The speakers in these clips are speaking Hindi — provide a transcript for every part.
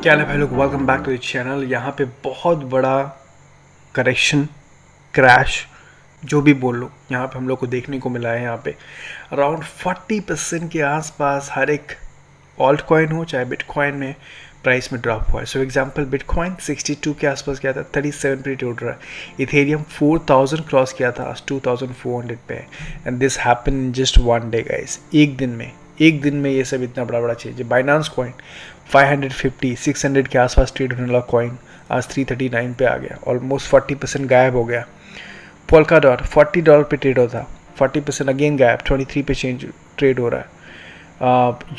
क्या है भाई लोग, welcome back to the channel. यहाँ पे बहुत बड़ा करेक्शन, क्रैश, जो भी बोल लो, यहाँ पे हम लोग को देखने को मिला है। यहाँ पे अराउंड 40% के आसपास हर एक ऑल्ट कॉइन हो चाहे बिटकॉइन में प्राइस में ड्रॉप हुआ है। सो एग्जांपल बिटकॉइन 62 के आसपास गया था, 37 पे टूट रहा है। इथेरियम 4000 क्रॉस किया था, आज 2400 पे है। And this happen in just one day guys. एक दिन में ये सब इतना बड़ा बड़ा चेंज है। बाइनांस कॉइन 550 600 के आसपास ट्रेड होने वाला कॉइन आज 339 पे आ गया, ऑलमोस्ट 40% गायब हो गया। पोल्का डॉट $40 पे ट्रेड होता, 40% अगेन गायब, 23 पे चेंज ट्रेड हो रहा है।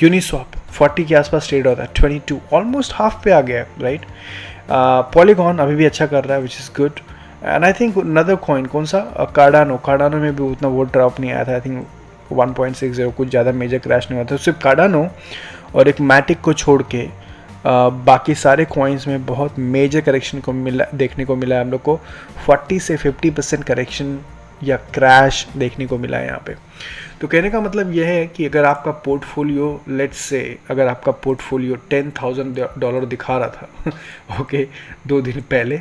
यूनिस्वैप 40 के आसपास ट्रेड होता है, 22 ऑलमोस्ट हाफ पे आ गया है, राइट। पॉलीगॉन अभी भी अच्छा कर रहा है, which is good. And I think another coin कौन सा, कार्डानो में भी उतना वो ड्रॉप नहीं आया था। आई थिंक 1.60 कुछ ज़्यादा मेजर क्रैश नहीं हुआ था। सिर्फ कार्डानो और एक मैटिक को छोड़ के बाकी सारे कॉइन्स में बहुत मेजर करेक्शन को देखने को मिला है। हम लोग को 40 से 50% करेक्शन या क्रैश देखने को मिला है यहाँ पे। तो कहने का मतलब यह है कि अगर आपका पोर्टफोलियो, लेट्स से अगर आपका पोर्टफोलियो $10,000 दिखा रहा था ओके 2 दिन पहले,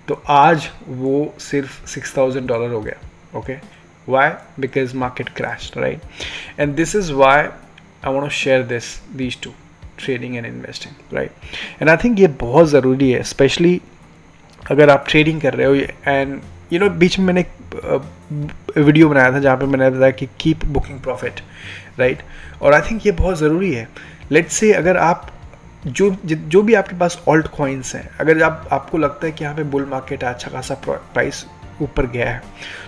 तो आज वो सिर्फ $6,000 हो गया। Okay, why? Because market crash, right. And this is why I want to share these two, trading and investing, right. And I think ये बहुत ज़रूरी है, स्पेशली अगर आप ट्रेडिंग कर रहे हो। एंड बीच में मैंने एक वीडियो बनाया था जहाँ पे मैंने बताया कि कीप बुकिंग प्रॉफिट, राइट। और आई थिंक ये बहुत ज़रूरी है। लेट्स से अगर आप जो भी आपके पास ऑल्ट कॉइन्स हैं, अगर आपको लगता है कि यहाँ पे बुल मार्केट है, अच्छा खासा प्राइस ऊपर गया है,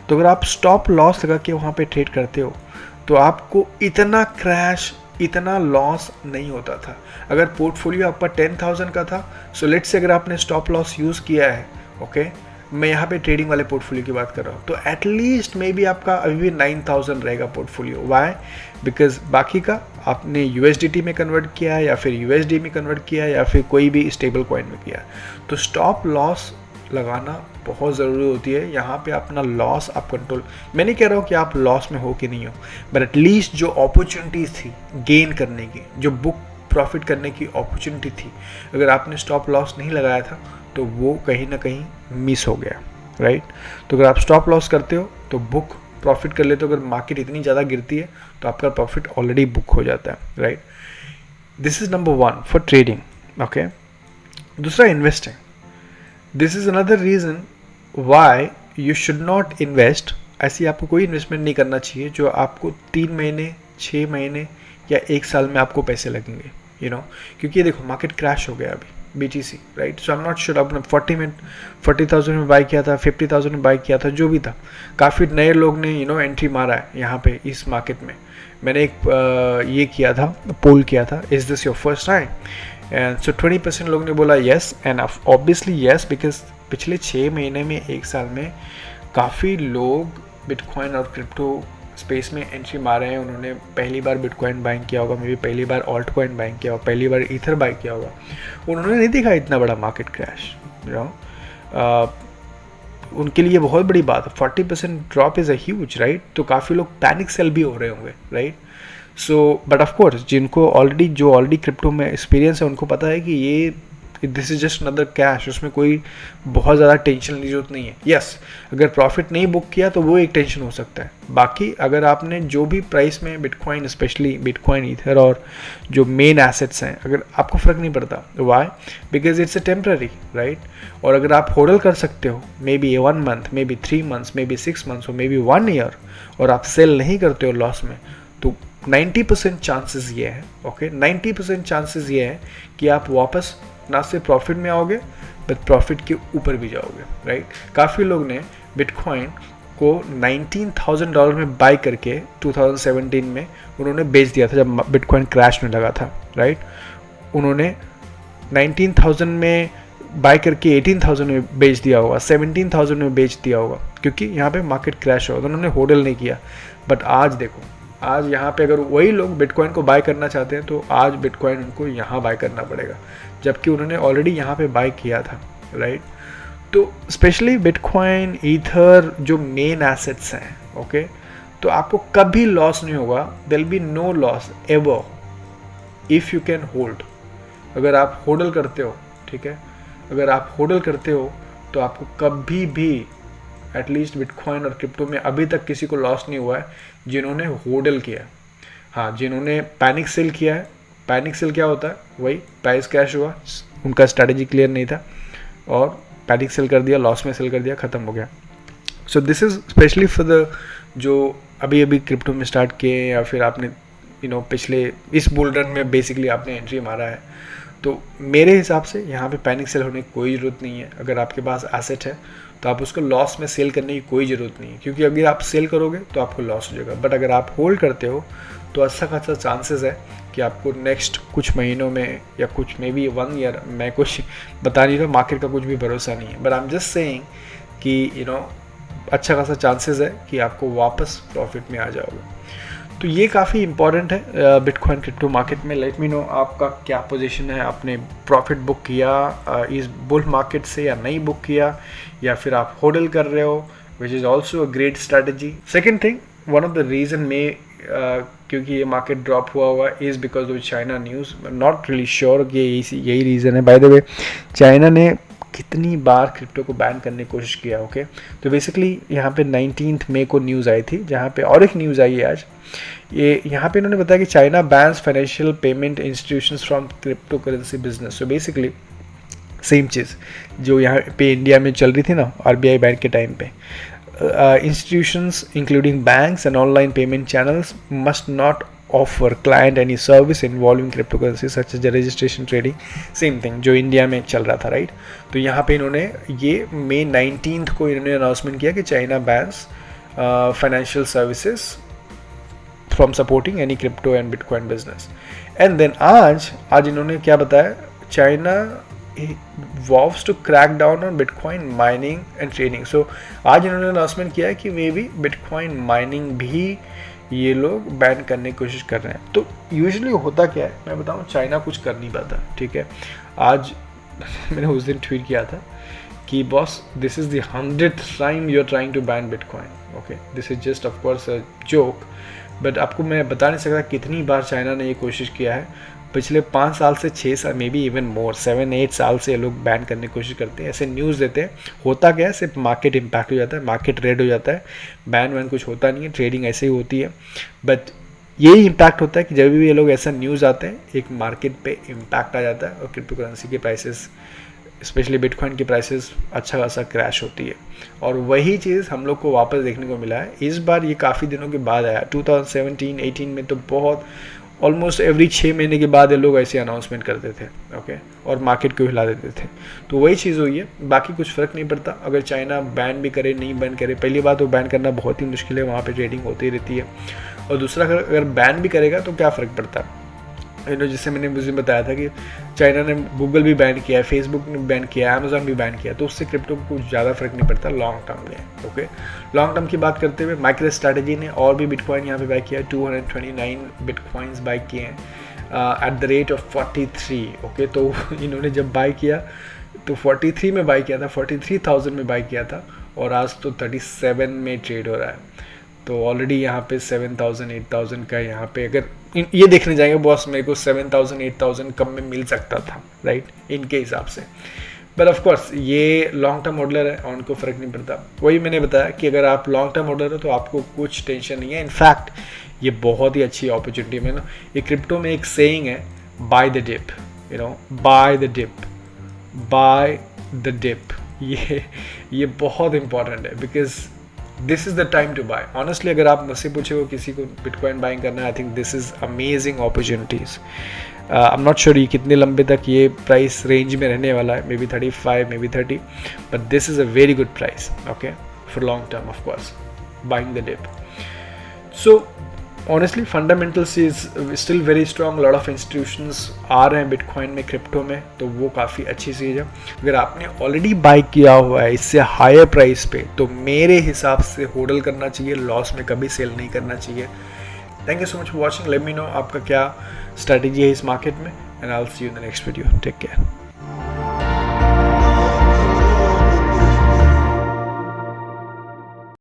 तो अगर आप स्टॉप लॉस लगा के वहाँ पे ट्रेड करते हो तो आपको इतना क्रैश, इतना लॉस नहीं होता था। अगर पोर्टफोलियो आपका 10,000 का था, सो लेट्स से अगर आपने स्टॉप लॉस यूज़ किया है, ओके, मैं यहाँ पे ट्रेडिंग वाले पोर्टफोलियो की बात कर रहा हूँ, तो एटलीस्ट मे बी आपका अभी भी 9,000 रहेगा पोर्टफोलियो। वाई? बिकॉज बाकी का आपने USDT में कन्वर्ट किया है या फिर USD में कन्वर्ट किया है या फिर कोई भी स्टेबल कॉइन में किया है। तो स्टॉप लॉस लगाना बहुत ज़रूरी होती है। यहाँ पे अपना लॉस आप कंट्रोल, मैं नहीं कह रहा हूँ कि आप लॉस में हो कि नहीं हो, बट एटलीस्ट जो अपॉर्चुनिटीज़ थी गेन करने की, जो बुक प्रॉफिट करने की अपॉर्चुनिटी थी, अगर आपने स्टॉप लॉस नहीं लगाया था तो वो कहीं ना कहीं मिस हो गया, राइट। तो अगर आप स्टॉप लॉस करते हो तो बुक प्रॉफिट कर लेते हो। अगर मार्केट इतनी ज़्यादा गिरती है तो आपका प्रॉफिट ऑलरेडी बुक हो जाता है, right. This is number 1 for trading, okay. दूसरा, investing. This is another reason why you should not invest. ऐसी आपको कोई इन्वेस्टमेंट नहीं करना चाहिए जो आपको 3 महीने, 6 महीने या 1 साल में आपको पैसे लगेंगे, क्योंकि ये देखो मार्केट क्रैश हो गया अभी, BTC, right. So I am not sure आपने 40,000 में बाई किया था, 50,000 में बाई किया था, जो भी था, काफ़ी नए लोग ने एंट्री मारा है यहाँ पे इस मार्केट में। मैंने एक ये किया था, पोल किया था, is this your first time? And so 20% लोग ने बोला yes, and obviously yes, because पिछले 6 महीने में, 1 साल में काफ़ी लोग बिटकॉइन और क्रिप्टो स्पेस में एंट्री मारे हैं। उन्होंने पहली बार बिटकॉइन बाइंग किया होगा, मे बी पहली बार ऑल्ट कॉइन बाइंग किया होगा, पहली बार ईथर बाई किया होगा। उन्होंने नहीं देखा इतना बड़ा मार्केट क्रैश, उनके लिए बहुत बड़ी बात है। 40% drop is a huge, right. तो काफ़ी लोग पैनिक सेल भी हो रहे होंगे, right. So but of course जो ऑलरेडी क्रिप्टो में एक्सपीरियंस है, उनको पता है कि ये this is just another cash, उसमें कोई बहुत ज़्यादा टेंशन की जरूरत नहीं है। यस, अगर प्रॉफिट नहीं बुक किया तो वो एक टेंशन हो सकता है। बाकी अगर आपने जो भी प्राइस में बिटकॉइन, स्पेशली बिटकॉइन, ईथर और जो मेन एसेट्स हैं, अगर आपको फ़र्क नहीं पड़ता, why? Because it's a temporary, right. और अगर आप होल्ड कर सकते हो maybe 1 month, maybe 3 months, maybe 6 months और मे बी 1 ईयर, और आप सेल नहीं करते हो लॉस में, तो 90% चांसेस ये है, ओके, 90% चांसेस ये है कि आप वापस ना सिर्फ प्रॉफिट में आओगे बट प्रॉफिट के ऊपर भी जाओगे, राइट। काफ़ी लोग ने बिटकॉइन को $19,000 में बाई करके 2017 में उन्होंने बेच दिया था, जब बिटकॉइन क्रैश में लगा था, राइट। उन्होंने 19,000 में बाई करके 18,000 में बेच दिया होगा, 17,000 में बेच दिया होगा, क्योंकि यहाँ पे मार्केट क्रैश होगा, तो उन्होंने होल्ड नहीं किया। बट आज देखो, आज यहाँ पे अगर वही लोग बिटकॉइन को बाय करना चाहते हैं तो आज बिटकॉइन उनको यहाँ बाय करना पड़ेगा, जबकि उन्होंने ऑलरेडी यहाँ पे बाय किया था, राइट। तो स्पेशली बिटकॉइन, ईथर जो मेन एसेट्स हैं, ओके, तो आपको कभी लॉस नहीं होगा। There will be no loss ever if you can hold. अगर आप होल्ड करते हो, ठीक है, अगर आप होल्ड करते हो तो आपको कभी भी एटलीस्ट बिटकॉइन और क्रिप्टो में अभी तक किसी को लॉस नहीं हुआ है जिन्होंने होल्ड किया। हाँ, जिन्होंने पैनिक सेल किया है, पैनिक सेल क्या होता है, वही प्राइस क्रैश हुआ, उनका स्ट्रैटेजी क्लियर नहीं था और पैनिक सेल कर दिया, लॉस में सेल कर दिया, ख़त्म हो गया। So this is specially for the जो अभी अभी क्रिप्टो में स्टार्ट किए या फिर आपने पिछले इस बुल रन में बेसिकली आपने एंट्री मारा है, तो मेरे हिसाब से यहाँ पे पैनिक सेल होने की कोई ज़रूरत नहीं है। अगर आपके पास एसेट है तो आप उसको लॉस में सेल करने की कोई ज़रूरत नहीं है, क्योंकि अगर आप सेल करोगे तो आपको लॉस हो जाएगा। बट अगर आप होल्ड करते हो तो अच्छा खासा चांसेस है कि आपको नेक्स्ट कुछ महीनों में या कुछ मे बी 1 ईयर, मैं कुछ बता नहीं रहा, मार्केट का कुछ भी भरोसा नहीं है, but I am just saying कि अच्छा खासा चांसेस है कि आपको वापस प्रॉफिट में आ जाओगे। तो ये काफ़ी इंपॉर्टेंट है बिटकॉइन क्रिप्टो मार्केट में। लेट मी नो आपका क्या पोजीशन है, आपने प्रॉफिट बुक किया इस बुल मार्केट से या नहीं बुक किया, या फिर आप होल्ड कर रहे हो, which is also a great strategy. Second thing, one of the reason में क्योंकि ये मार्केट ड्रॉप हुआ is because of China news. Not really sure कि यही रीज़न है। बाय द वे, चाइना ने कितनी बार क्रिप्टो को बैन करने की कोशिश किया, ओके। तो बेसिकली यहाँ पे 19 मई को न्यूज़ आई थी, जहाँ पे और एक न्यूज़ आई है आज, ये यहाँ पे इन्होंने बताया कि China bans financial payment institutions from crypto currency business. So basically same चीज़ जो यहाँ पे इंडिया में चल रही थी ना आरबीआई बैंक के टाइम पे, institutions including banks and online payment channels must not offer client any service involving cryptocurrency such as the registration trading, same thing जो इंडिया में चल रहा था, राइट। तो यहाँ पे इन्होंने ये मई 19 को इन्होंने अनाउंसमेंट किया कि China bans financial services from supporting any crypto and bitcoin business. And then आज इन्होंने क्या बताया, China vows to crack down on Bitcoin mining and trading। So आज इन्होंने अनाउंसमेंट किया है कि मे बी बिटकॉइन माइनिंग भी ये लोग बैन करने की कोशिश कर रहे हैं। तो यूजुअली होता क्या है, मैं बताऊँ, चाइना कुछ कर नहीं पाता, ठीक है। आज मैंने उस दिन ट्वीट किया था कि boss, this is the 100th time you are trying to ban bitcoin, okay, this is just of course a joke, but आपको मैं बता नहीं सकता कितनी बार चाइना ने ये कोशिश किया है। पिछले 5 साल से 6 साल, मे बी इवन मोर, 7-8 साल से ये लोग बैन करने की कोशिश करते हैं, ऐसे न्यूज़ देते हैं। होता क्या है, सिर्फ मार्केट इम्पैक्ट हो जाता है, मार्केट रेड हो जाता है, बैन वैन कुछ होता नहीं है, ट्रेडिंग ऐसे ही होती है। बट यही इम्पैक्ट होता है कि जब भी ये लोग ऐसा न्यूज़ आते हैं, एक मार्केट पे इम्पैक्ट आ जाता है और क्रिप्टो करेंसी के प्राइसेस, स्पेशली बिटकॉइन की प्राइसेस अच्छा खासा क्रैश होती है। और वही चीज़ हम लोग को वापस देखने को मिला है। इस बार ये काफ़ी दिनों के बाद आया, 2017-18 में तो बहुत ऑलमोस्ट एवरी 6 महीने के बाद ये लोग ऐसे अनाउंसमेंट करते थे, ओके, और मार्केट को हिला देते थे। तो वही चीज़ हुई है, बाकी कुछ फ़र्क नहीं पड़ता अगर चाइना बैन भी करे नहीं बैन करे। पहली बात तो बैन करना बहुत ही मुश्किल है, वहाँ पे ट्रेडिंग होती रहती है। और दूसरा, अगर बैन भी करेगा तो क्या फ़र्क पड़ता है, जैसे मैंने मुझे बताया था कि चाइना ने गूगल भी बैन किया है, फेसबुक ने बैन किया है, अमेजोन भी बैन किया, तो उससे क्रिप्टो को कुछ ज़्यादा फर्क नहीं पड़ता लॉन्ग टर्म में, ओके। लॉन्ग टर्म की बात करते हुए माइक्रो स्ट्रैटेजी ने और भी बिटकॉइन यहाँ पे बाय किया है, 229 बिटकॉइंस बाय किए हैं at the rate of 43, okay. तो इन्होंने जब बाय किया तो 43 में बाय किया था, 43,000 में बाय किया था, और आज तो 37 में ट्रेड हो रहा है। तो ऑलरेडी यहाँ पे 7,000 8,000 का यहाँ पे अगर ये देखने जाएंगे, बॉस मेरे को 7,000 8,000 कम में मिल सकता था, राइट, इनके हिसाब से। बट ऑफ कोर्स ये लॉन्ग टर्म होल्डर है और उनको फ़र्क नहीं पड़ता। वही मैंने बताया कि अगर आप लॉन्ग टर्म होल्डर हो तो आपको कुछ टेंशन नहीं है। इनफैक्ट ये बहुत ही अच्छी अपॉर्चुनिटी है ना। ये क्रिप्टो में एक सेइंग है, buy the dip, buy the dip, buy the dip. ये बहुत इंपॉर्टेंट है, because this is the time to buy. Honestly अगर आप मुझसे पूछे हो किसी को बिटकॉइन बाइंग करना है, I think this is amazing opportunities. I am not sure ये कितने लंबे तक ये प्राइस रेंज में रहने वाला है, may be 35, may be 30, but this is a very good price, okay, for long term of course, buying the dip. So honestly fundamentals is still very strong. Lot of institutions आ रहे हैं बिटकॉइन में, क्रिप्टो में, तो वो काफ़ी अच्छी चीज़ है। अगर आपने ऑलरेडी बाई किया हुआ है इससे हायर प्राइस पे, तो मेरे हिसाब से होल्ड करना चाहिए, लॉस में कभी सेल नहीं करना चाहिए। Thank you so much for watching. Let me know आपका क्या स्ट्रैटेजी है इस मार्केट में, and I will see you in the next video. Take care.